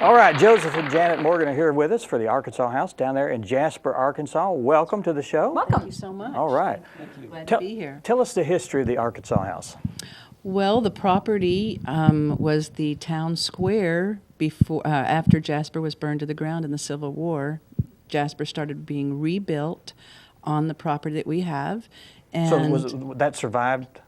All right, Joseph and Janet Morgan are here with us for the Arkansas House down there in Jasper, Arkansas. Welcome to the show. Welcome. Thank you so much. All right. Glad to be here. Tell us the history of the Arkansas House. Well, the property was the town square before, after Jasper was burned to the ground in the Civil War. Jasper started being rebuilt on the property that we have. And That survived?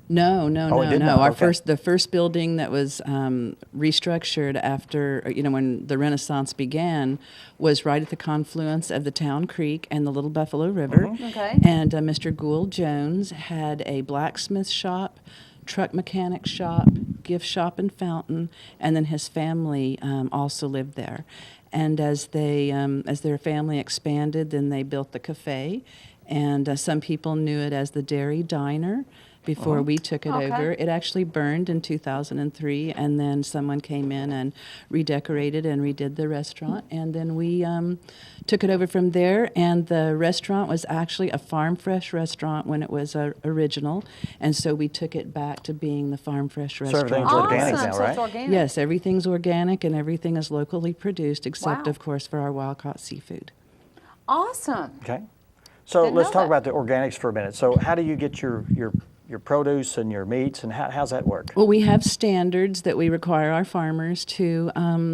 No. Oh, it did not? Okay. The first building that was restructured after, when the Renaissance began, was right at the confluence of the Town Creek and the Little Buffalo River. Mm-hmm. Okay. And Mr. Gould Jones had a blacksmith shop, truck mechanic shop, gift shop and fountain, and then his family also lived there. And as their family expanded, then they built the cafe, and some people knew it as the Dairy Diner before we took it over. It actually burned in 2003, and then someone came in and redecorated and redid the restaurant, and then we took it over from there. And the restaurant was actually a Farm Fresh restaurant when it was original, and so we took it back to being the Farm Fresh restaurant. everything's organic Awesome. now, So right? it's organic. Yes, everything's organic and everything is locally produced, except Wow. of course for our wild-caught seafood. Awesome. Okay. So Didn't let's know talk that. about the organics for a minute. So how do you get your produce and your meats, and how's that work? Well, we have standards that we require our farmers to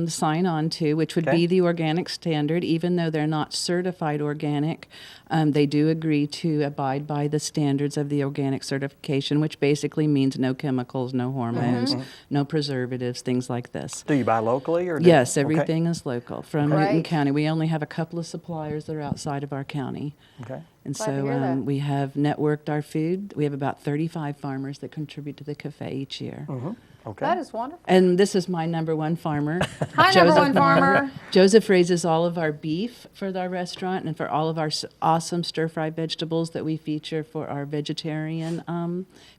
sign on to, which would Okay. be the organic standard. Even though they're not certified organic, they do agree to abide by the standards of the organic certification, which basically means no chemicals, no hormones, no preservatives, things like this. Do you buy locally or? Yes, Okay. everything is local from Okay. Newton Great. County. We only have a couple of suppliers that are outside of our county. Okay. And Glad to so hear that. we have networked our food. We have about 35 farmers that contribute to the cafe each year. Okay. That is wonderful. And this is my number one farmer. Hi, number one farmer. Joseph raises all of our beef for our restaurant and for all of our awesome stir-fry vegetables that we feature for our vegetarian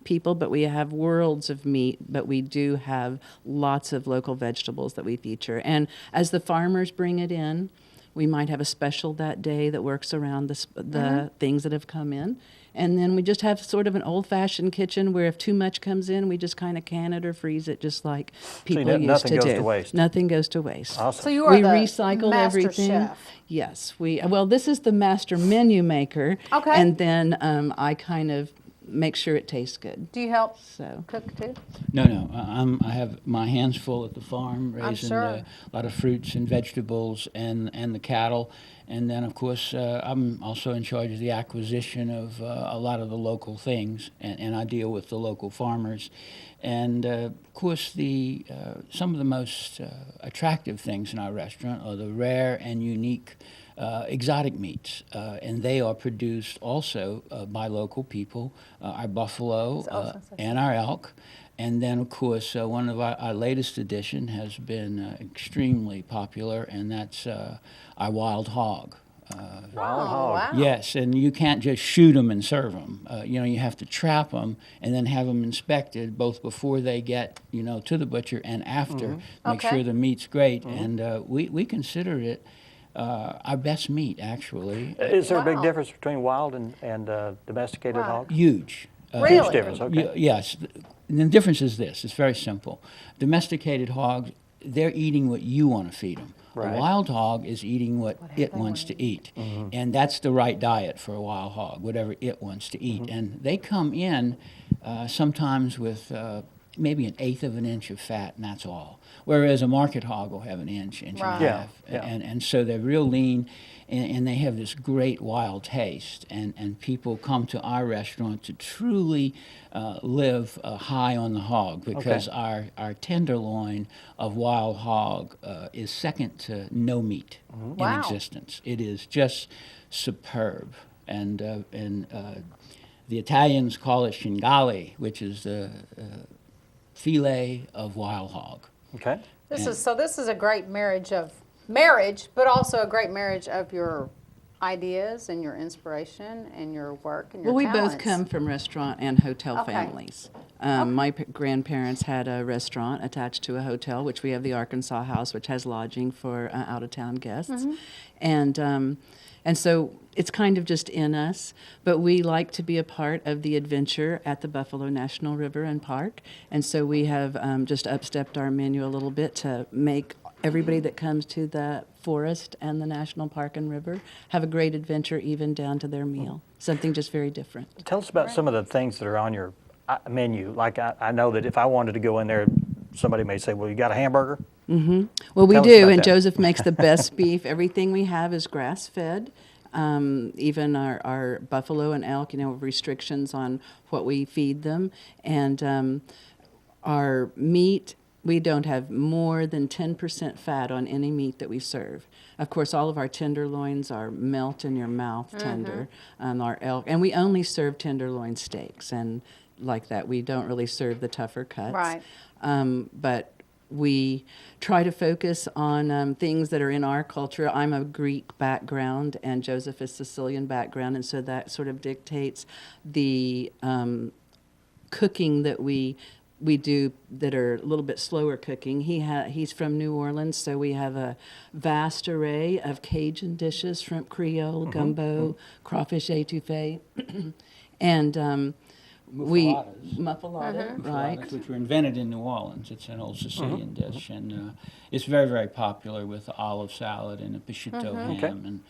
people. But we have worlds of meat, but we do have lots of local vegetables that we feature. And as the farmers bring it in, we might have a special that day that works around the things that have come in. And then we just have sort of an old-fashioned kitchen where if too much comes in, we just kind of can it or freeze it just like people used nothing to goes do. to waste. Nothing goes to waste. Awesome. So you are We the recycle master everything. chef. Yes, well, this is the master menu maker. Okay. And then I kind of make sure it tastes good. Do you help So cook too? No. I have my hands full at the farm, raising sure. a lot of fruits and vegetables and the cattle. And then, of course, I'm also in charge of the acquisition of a lot of the local things, and I deal with the local farmers. And, of course, some of the most attractive things in our restaurant are the rare and unique exotic meats, and they are produced also by local people, our buffalo and our elk. And then, of course, one of our latest addition has been extremely popular, and that's our wild hog. Wild hog. Wow. Yes, and you can't just shoot them and serve them. You have to trap them and then have them inspected both before they get, to the butcher and after. Make Okay. sure the meat's great, and we consider it our best meat, actually. Is there a big Wow. difference between wild and domesticated Right. hog? Huge. Really? Huge difference. Okay. Yes. The difference is this. It's very simple. Domesticated hogs, they're eating what you want to feed them. Right. A wild hog is eating what it wants to eat. And that's the right diet for a wild hog, whatever it wants to eat. And they come in sometimes with maybe an eighth of an inch of fat, and that's all. Whereas a market hog will have an inch and Right. a half. Yeah. And so they're real lean, and they have this great wild taste. And people come to our restaurant to truly live high on the hog, because our tenderloin of wild hog is second to no meat in Wow. existence. It is just superb. And the Italians call it shingali, which is the filet of wild hog. Okay. This is a great marriage, but also a great marriage of your ideas and your inspiration and your work and your well, we talents. both come from restaurant and hotel Okay. families. My grandparents had a restaurant attached to a hotel, which we have the Arkansas House, which has lodging for out-of-town guests. And so it's kind of just in us, but we like to be a part of the adventure at the Buffalo National River and Park. And so we have just upstepped our menu a little bit to make everybody that comes to the forest and the national park and river have a great adventure, even down to their meal. Something just very different. Tell us about some of the things that are on your menu. Like I know that if I wanted to go in there, somebody may say, well, you got a hamburger? Well, we Tell us do, about and that. Joseph makes the best beef. Everything we have is grass-fed. Even our buffalo and elk, restrictions on what we feed them. And our meat, we don't have more than 10% fat on any meat that we serve. Of course, all of our tenderloins are melt in your mouth tender, our elk. And we only serve tenderloin steaks and like that. We don't really serve the tougher cuts. Right. But we try to focus on things that are in our culture. I'm a Greek background, and Joseph is Sicilian background, and so that sort of dictates the cooking that we do that are a little bit slower cooking. He's from New Orleans, so we have a vast array of Cajun dishes: shrimp Creole, gumbo, crawfish étouffée, and muffalata, right? Muffaladas, which were invented in New Orleans. It's an old Sicilian dish, and it's very, very popular with the olive salad and a prosciutto ham, Okay. and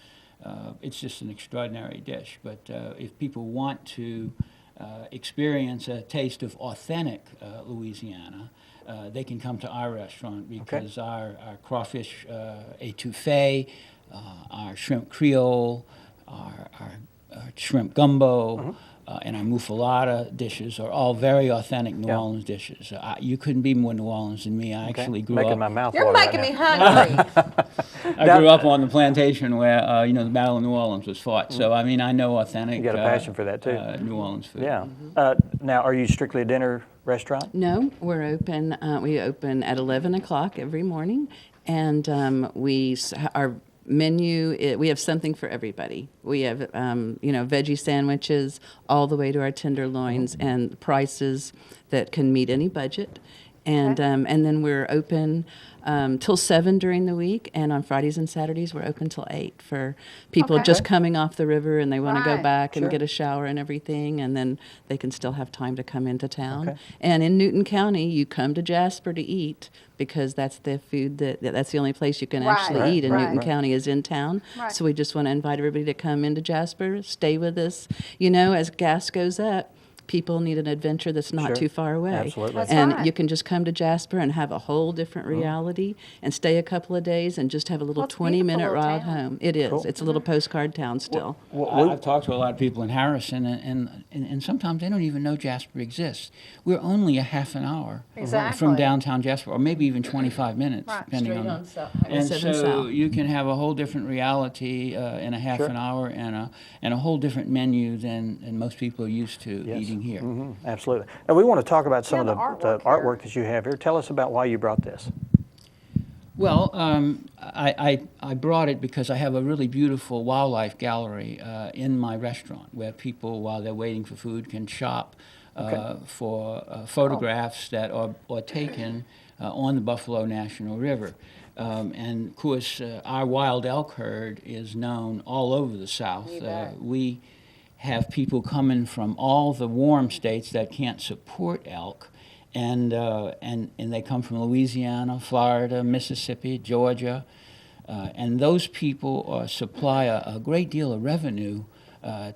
it's just an extraordinary dish. But if people want to experience a taste of authentic Louisiana, they can come to our restaurant because our crawfish étouffée, our shrimp Creole, our shrimp gumbo, and our muffalata dishes are all very authentic New Orleans dishes. You couldn't be more New Orleans than me. I actually grew Making up. my mouth You're water making right me now. hungry. I grew up on the plantation where the Battle of New Orleans was fought. So I mean, I know authentic. You got a passion for that, too. New Orleans food. Yeah. Now, are you strictly a dinner restaurant? No, we're open. We open at 11 o'clock every morning, and our menu, we have something for everybody. We have, veggie sandwiches all the way to our tenderloins and prices that can meet any budget. And then we're open till 7 during the week, and on Fridays and Saturdays we're open till 8 for people Okay. just coming off the river and they want to go Right. back and Sure. get a shower and everything, and then they can still have time to come into town. Okay. And in Newton County, you come to Jasper to eat because that's the food that's the only place you can Right. actually Right. eat in Right. Newton Right. County is in town. Right. So we just want to invite everybody to come into Jasper, stay with us. As gas goes up, people need an adventure that's not Sure. too far away. Absolutely. That's And right. you can just come to Jasper and have a whole different reality and stay a couple of days and just have a little Well, it's a 20-minute beautiful ride town. home. It is. Cool. It's a little postcard town still. I've talked to a lot of people in Harrison, and sometimes they don't even know Jasper exists. We're only a half an hour Exactly. from downtown Jasper, or maybe even 25 minutes, Right. depending Straight on. on Highway And 7 so South. you can have a whole different reality in a half Sure. an hour, and a whole different menu than most people are used to Yes. eating here. Absolutely. Now, we want to talk about some Yeah, of the the artwork artwork here. that you have here. Tell us about why you brought this. Well, I brought it because I have a really beautiful wildlife gallery in my restaurant where people, while they're waiting for food, can shop for photographs that are taken on the Buffalo National River. And of course, our wild elk herd is known all over the South. You bet. We have people coming from all the warm states that can't support elk, and they come from Louisiana, Florida, Mississippi, Georgia, and those people supply a great deal of revenue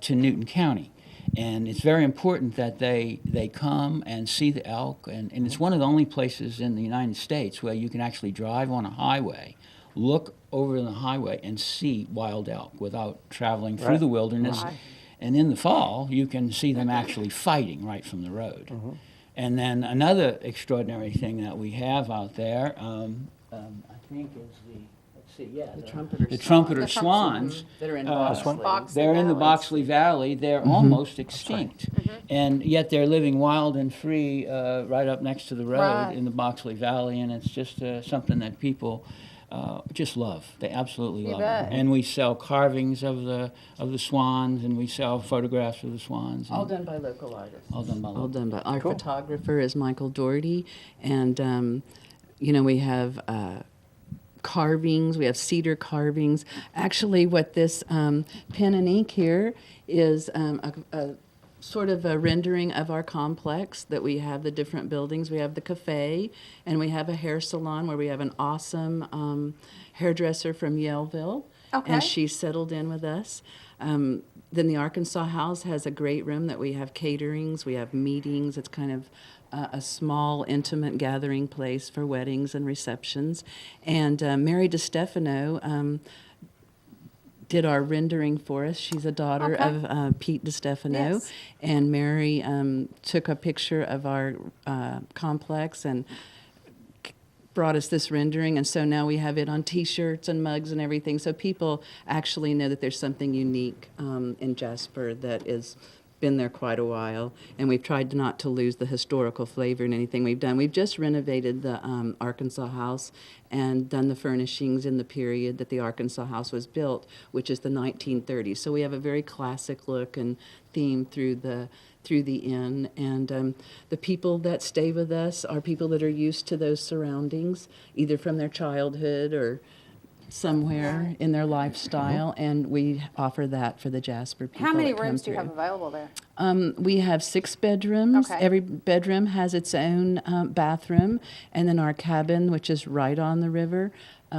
to Newton County. And it's very important that they come and see the elk, and it's one of the only places in the United States where you can actually drive on a highway, look over the highway, and see wild elk without traveling through Right. the wilderness. Right. And in the fall, you can see them actually fighting right from the road. And then another extraordinary thing that we have out there, I think is the trumpeter the swans. trumpeter The swans. That are in one? Boxley They're in the Valleys. Boxley Valley. They're almost extinct, and yet they're living wild and free right up next to the road Right. in the Boxley Valley, and it's just something that people just love. They absolutely You love bet. it. And we sell carvings of the swans, and we sell photographs of the swans. All and done by local artists. All done by All local. done by our Cool. photographer is Michael Doherty, and we have carvings. We have cedar carvings. Actually, what this pen and ink here is a sort of a rendering of our complex, that we have the different buildings. We have the cafe, and we have a hair salon where we have an awesome hairdresser from Yaleville. Okay. And she settled in with us. Then the Arkansas House has a great room that we have caterings, we have meetings. It's kind of a small, intimate gathering place for weddings and receptions. And Mary DiStefano did our rendering for us. She's a daughter Okay. of Pete DiStefano. Yes. And Mary took a picture of our complex and brought us this rendering, and so now we have it on T-shirts and mugs and everything, so people actually know that there's something unique in Jasper that has been there quite a while, and we've tried not to lose the historical flavor in anything we've done. We've just renovated the Arkansas House and done the furnishings in the period that the Arkansas House was built, which is the 1930s. So we have a very classic look and theme through the inn, and the people that stay with us are people that are used to those surroundings, either from their childhood or somewhere in their lifestyle, and we offer that for the Jasper people. How many that come rooms do you through. have available there? We have 6 bedrooms. Okay. Every bedroom has its own bathroom, and then our cabin, which is right on the river,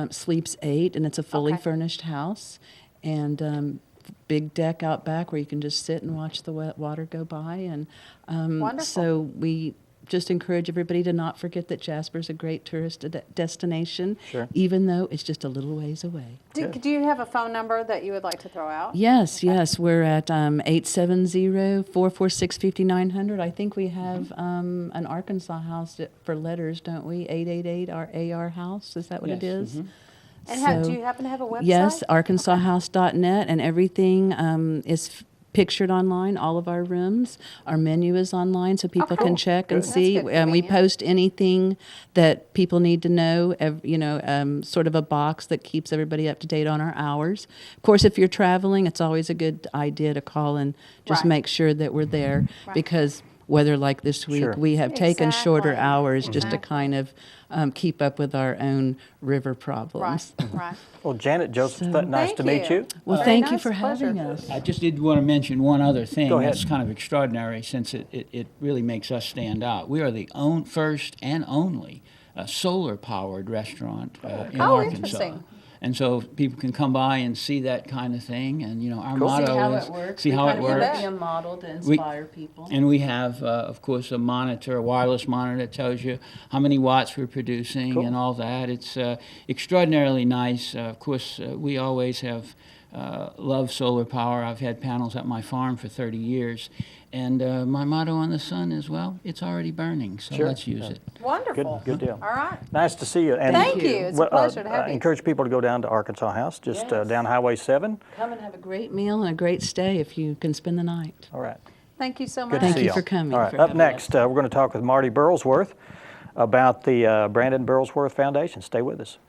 sleeps 8, and it's a fully Okay. furnished house, and big deck out back where you can just sit and watch the water go by, and Wonderful. so we just encourage everybody to not forget that Jasper's a great tourist destination, Sure. even though it's just a little ways away. Do you have a phone number that you would like to throw out? Yes, yes, we're at 870-446-5900. I think we have an Arkansas House for letters, don't we? 888 our AR House. Is that what it Yes, is? And do So- you happen to have a website? Yes, arkansashouse.net, and everything is pictured online. All of our rooms, our menu is online, so people cool. can check and Good. see. That's good, And we convenient. post anything that people need to know. Sort of a box that keeps everybody up to date on our hours. Of course, if you're traveling, it's always a good idea to call and just Right. make sure that we're there, Right. because weather like this week, Sure. we have taken shorter Exactly. hours just to Exactly. kind of keep up with our own river problems. Right, right. Well, Janet Joseph, So- nice to meet you. Well, Very thank you nice, for having pleasure. us. I just did want to mention one other thing Go ahead. that's kind of extraordinary, since it really makes us stand out. We are the first and only solar-powered restaurant in Oh, Arkansas. interesting. And so people can come by and see that kind of thing, and our Cool. motto See how is it works. see We how kind it of wanna works. be a model to We- inspire people. And we have, of course, a monitor, a wireless monitor that tells you how many watts we're producing Cool. and all that. It's extraordinarily nice. Of course, we always have loved solar power. I've had panels at my farm for 30 years. And my motto on the sun is, well, it's already burning, so Sure. let's use Yeah. it. Wonderful. Good deal. All right. Nice to see you. And Thank you. It's a well, pleasure to have I you. encourage people to go down to Arkansas House, just Yes. down Highway 7. Come and have a great meal and a great stay if you can spend the night. All right. Thank you so Good much. to Thank see you y'all. for coming, All right. for Up having next, we're going to talk with Marty Burlsworth about the Brandon Burlsworth Foundation. Stay with us.